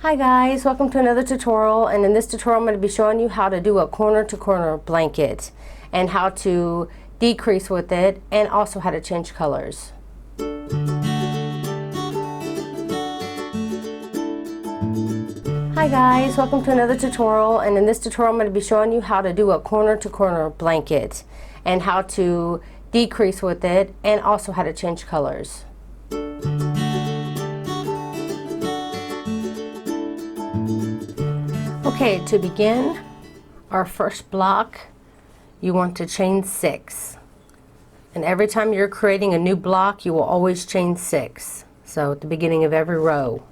Hi guys, welcome to another tutorial, and in this tutorial I'm going to be showing you how to do a corner to corner blanket and how to decrease with it and also how to change colors. Hi guys, welcome to another tutorial, and in this tutorial I'm going to be showing you how to do a corner to corner blanket and how to decrease with it and also how to change colors. Okay, to begin our first block, you want to chain 6. And every time you're creating a new block, you will always chain 6. So at the beginning of every row.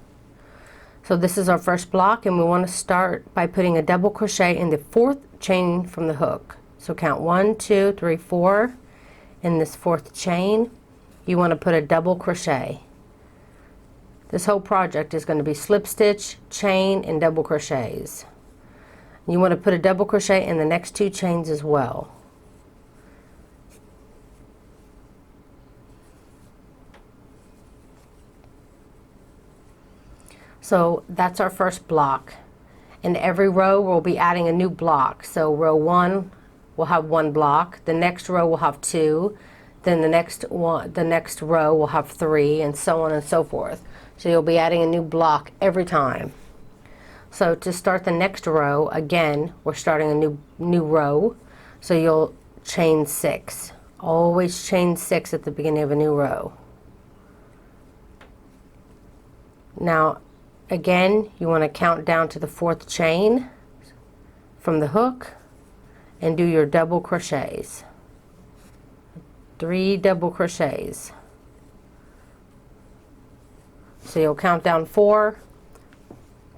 So this is our first block, and we want to start by putting a double crochet in the 4th chain from the hook. So count 1, 2, 3, 4. In this 4th chain, you want to put a double crochet. This whole project is going to be slip stitch, chain, and double crochets. You want to put a double crochet in the next 2 chains as well. So that's our first block. In every row we'll be adding a new block. So row 1 will have 1 block, the next row will have 2, then the next row will have 3, and so on and so forth. So you'll be adding a new block every time. So to start the next row, again, we're starting a new row. So you'll chain 6. Always chain 6 at the beginning of a new row. Now, again, you want to count down to the 4th chain from the hook and do your double crochets. 3 double crochets. So you'll count down 4.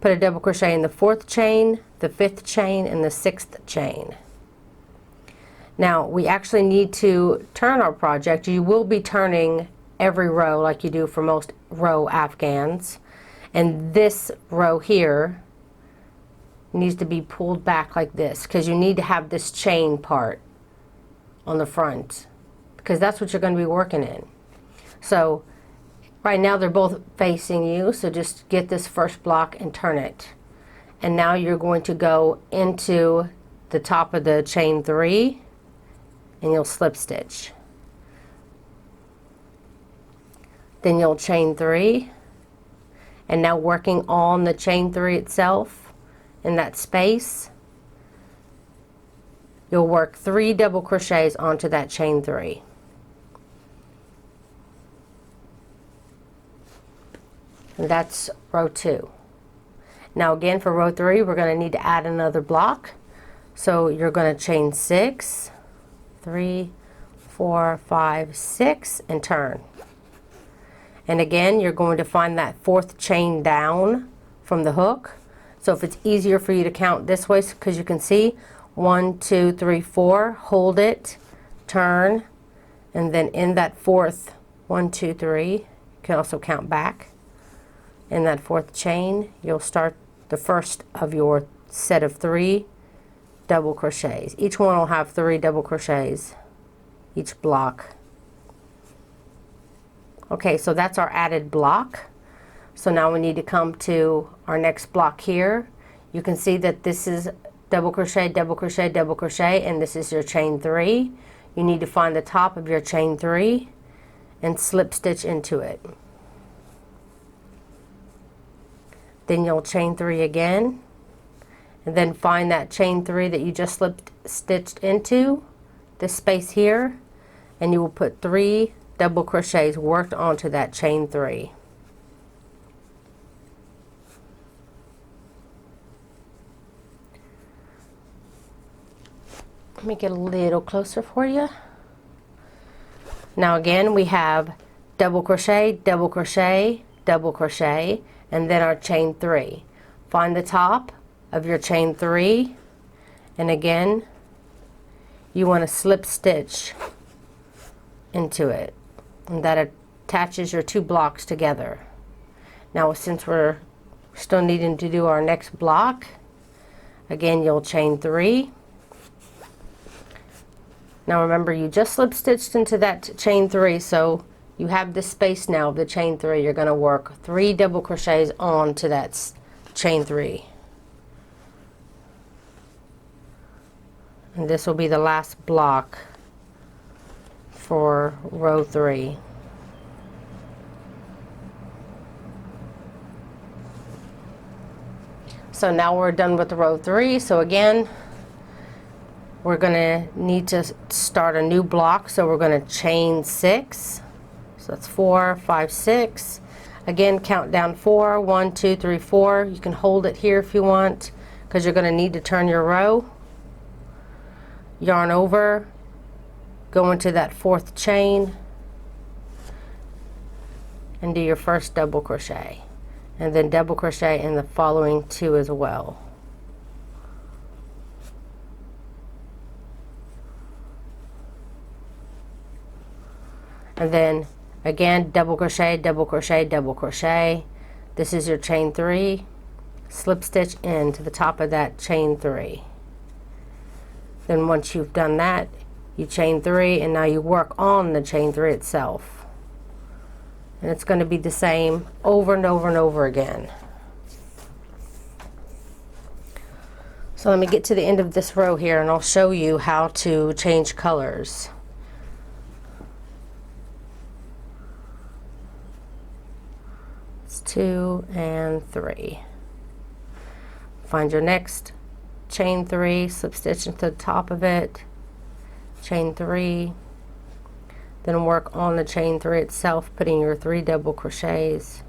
Put a double crochet in the 4th chain, the 5th chain, and the 6th chain. Now we actually need to turn our project. You will be turning every row like you do for most row afghans. And this row here needs to be pulled back like this because you need to have this chain part on the front because that's what you're going to be working in. So right now they're both facing you, so just get this first block and turn it. And now you're going to go into the top of the chain 3 and you'll slip stitch. Then you'll chain 3, and now working on the chain 3 itself in that space, you'll work 3 double crochets onto that chain 3. And that's row 2. Now again for row 3 we're going to need to add another block. So you're going to chain 6, 3, 4, 5, 6 and turn. And again you're going to find that 4th chain down from the hook. So if it's easier for you to count this way because you can see 1, 2, 3, 4, hold it, turn, and then in that 4th 1, 2, 3, you can also count back. In that 4th chain, you'll start the first of your set of 3 double crochets. Each one will have 3 double crochets, each block. Okay, so that's our added block. So now we need to come to our next block here. You can see that this is double crochet, double crochet, double crochet, and this is your chain 3. You need to find the top of your chain 3 and slip stitch into it. Then you'll chain 3 again, and then find that chain 3 that you just slip stitched into this space here, and you will put 3 double crochets worked onto that chain 3. Let me get a little closer for you. Now again we have double crochet, double crochet, double crochet, and then our chain 3. Find the top of your chain 3, and again you want to slip stitch into it, and that attaches your 2 blocks together. Now since we're still needing to do our next block, again you'll chain 3. Now remember you just slip stitched into that chain 3, so you have this space now of the chain 3. You're going to work 3 double crochets onto that chain 3. And this will be the last block for row 3. So now we're done with row 3. So again, we're going to need to start a new block. So we're going to chain 6. So that's 4, 5, 6. Again, count down 4. 1, 2, 3, 4. You can hold it here if you want, because you're going to need to turn your row. Yarn over, go into that 4th chain, and do your first double crochet. And then double crochet in the following 2 as well. And then again, double crochet, double crochet, double crochet. This is your chain 3. Slip stitch into the top of that chain 3. Then once you've done that, you chain 3, and now you work on the chain 3 itself. And it's going to be the same over and over and over again. So let me get to the end of this row here, and I'll show you how to change colors. It's 2 and 3. Find your next chain 3, slip stitch into the top of it, chain 3, then work on the chain 3 itself, putting your 3 double crochets.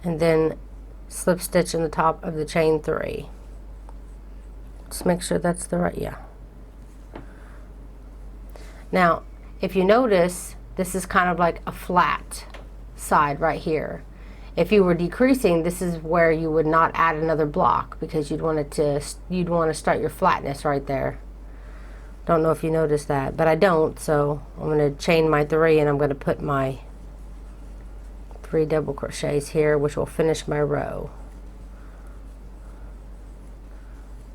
And then slip stitch in the top of the chain 3. Just make sure that's the right, yeah. Now, if you notice, this is kind of like a flat side right here. If you were decreasing, this is where you would not add another block, because you'd want to start your flatness right there. Don't know if you noticed that, but I don't, so I'm going to chain my 3, and I'm going to put my 3 double crochets here, which will finish my row.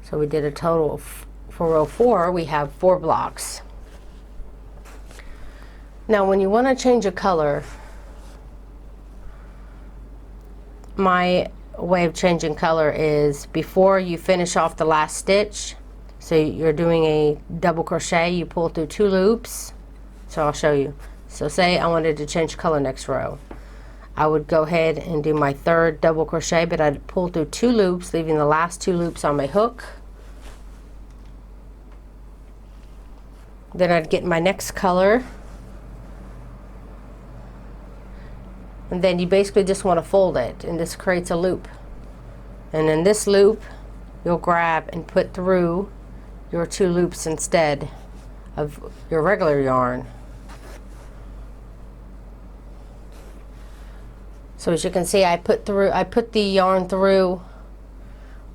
So we did a total of, for row 4, we have 4 blocks. Now when you want to change a color, my way of changing color is before you finish off the last stitch. So you're doing a double crochet, you pull through 2 loops. So I'll show you. So say I wanted to change color next row. I would go ahead and do my 3rd double crochet, but I'd pull through 2 loops, leaving the last 2 loops on my hook. Then I'd get my next color. And then you basically just want to fold it, and this creates a loop. And in this loop, you'll grab and put through your 2 loops instead of your regular yarn. So as you can see, I put the yarn through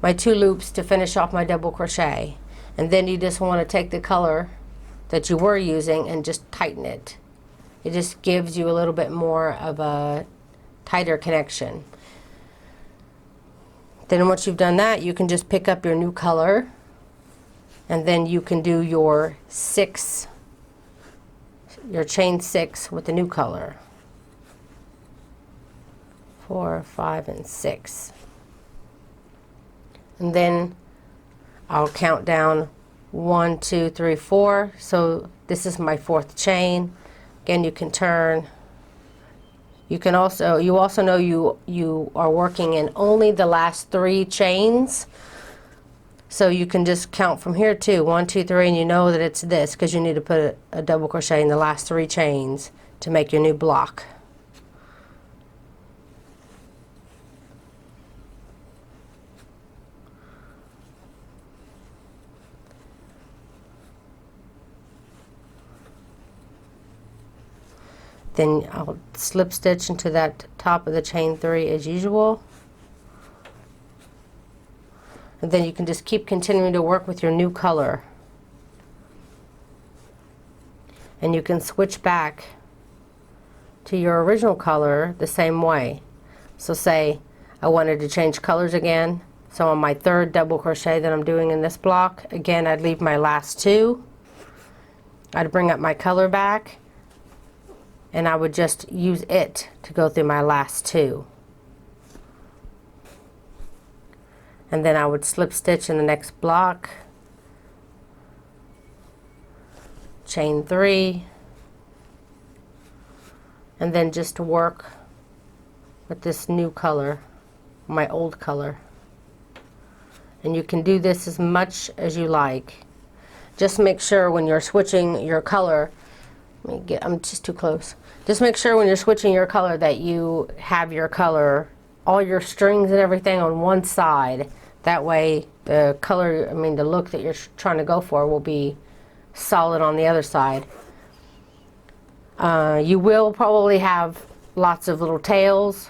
my 2 loops to finish off my double crochet. And then you just want to take the color that you were using and just tighten it. It just gives you a little bit more of a tighter connection. Then once you've done that, you can just pick up your new color, and then you can do your chain 6 with the new color. 4, 5, and 6. And then I'll count down 1, 2, 3, 4. So this is my 4th chain. Again, you can turn. You also know you are working in only the last 3 chains. So you can just count from here too. 1, 2, 3, and you know that it's this, because you need to put a double crochet in the last 3 chains to make your new block. Then I'll slip stitch into that top of the chain 3 as usual. And then you can just keep continuing to work with your new color. And you can switch back to your original color the same way. So say I wanted to change colors again. So on my 3rd double crochet that I'm doing in this block, again I'd leave my last 2. I'd bring up my color back, and I would just use it to go through my last 2. And then I would slip stitch in the next block, chain 3, and then just work with this new color, my old color. And you can do this as much as you like. Just make sure when you're switching your color, I'm just too close. Just make sure when you're switching your color that you have your color, all your strings and everything on one side. That way the color, the look that you're trying to go for will be solid on the other side. You will probably have lots of little tails.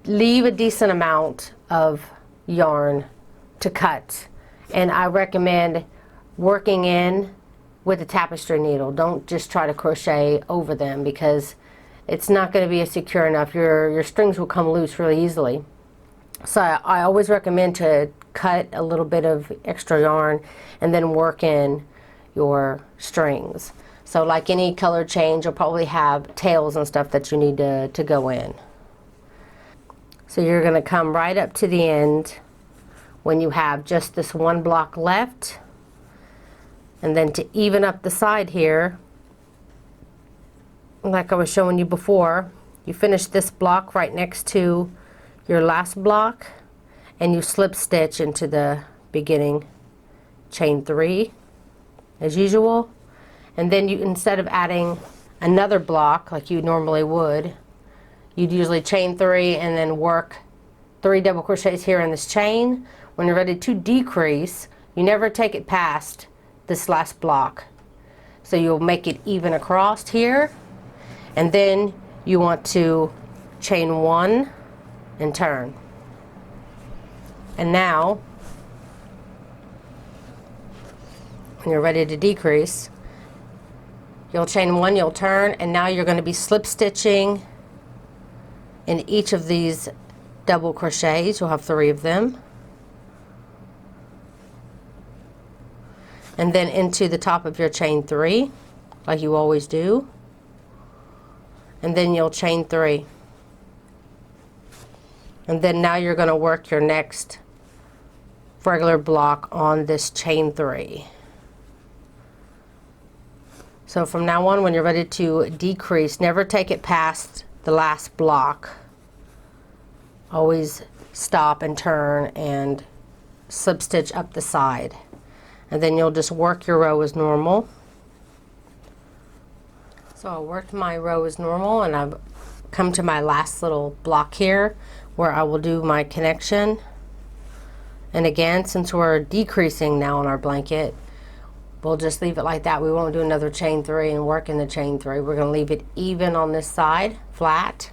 Leave a decent amount of yarn to cut, and I recommend working in with a tapestry needle. Don't just try to crochet over them, because it's not going to be secure enough. Your strings will come loose really easily. So I always recommend to cut a little bit of extra yarn and then work in your strings. So like any color change, you'll probably have tails and stuff that you need to go in. So you're going to come right up to the end when you have just this one block left, and then to even up the side here, like I was showing you before, you finish this block right next to your last block, and you slip stitch into the beginning, chain 3 as usual, and then you, instead of adding another block like you normally would, you'd usually chain 3 and then work 3 double crochets here in this chain. When you're ready to decrease, you never take it past this last block, so you'll make it even across here, and then you want to chain 1 and turn. And now when you're ready to decrease, you'll chain 1, you'll turn, and now you're going to be slip stitching in each of these double crochets. You'll have 3 of them, and then into the top of your chain 3 like you always do, and then you'll chain 3, and then now you're going to work your next regular block on this chain 3. So from now on, when you're ready to decrease, never take it past the last block. Always stop and turn and slip stitch up the side, and then you'll just work your row as normal. So I worked my row as normal, and I've come to my last little block here where I will do my connection. And again, since we're decreasing now on our blanket, we'll just leave it like that. We won't do another chain 3 and work in the chain 3. We're going to leave it even on this side, flat,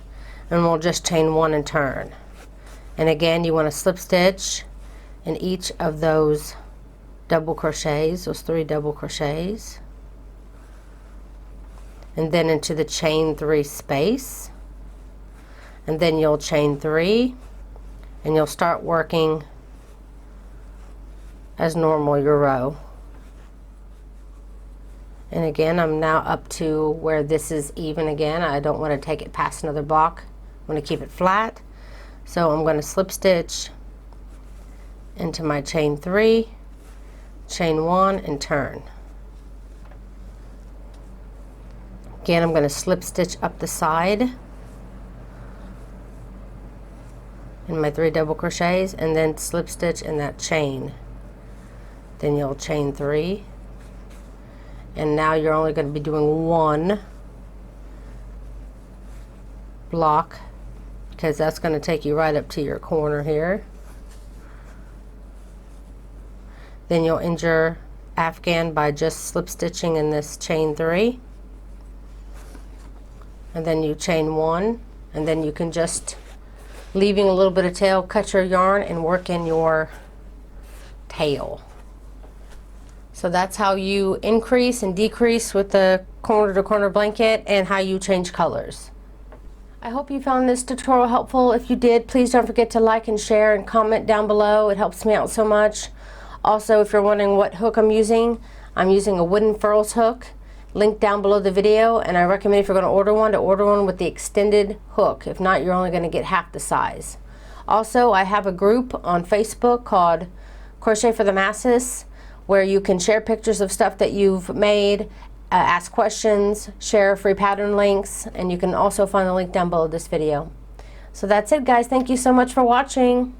and we'll just chain 1 and turn. And again, you want to slip stitch in each of those double crochets, those 3 double crochets, and then into the chain 3 space, and then you'll chain 3, and you'll start working as normal your row. And again, I'm now up to where this is even again. I don't want to take it past another block. I want to keep it flat. So I'm going to slip stitch into my chain 3, chain 1, and turn. Again, I'm going to slip stitch up the side in my 3 double crochets, and then slip stitch in that chain. Then you'll chain 3, and now you're only going to be doing 1 block, because that's going to take you right up to your corner here. Then you'll end your afghan by just slip stitching in this chain 3, and then you chain 1, and then you can just, leaving a little bit of tail, cut your yarn and work in your tail. So that's how you increase and decrease with the corner to corner blanket, and how you change colors. I hope you found this tutorial helpful. If you did, please don't forget to like and share and comment down below. It helps me out so much. Also, if you're wondering what hook I'm using a wooden furls hook. link down below the video, and I recommend if you're going to order one, to order one with the extended hook. If not, you're only going to get half the size. Also, I have a group on Facebook called Crochet for the Masses, where you can share pictures of stuff that you've made, ask questions, share free pattern links, and you can also find the link down below this video. So that's it, guys. Thank you so much for watching.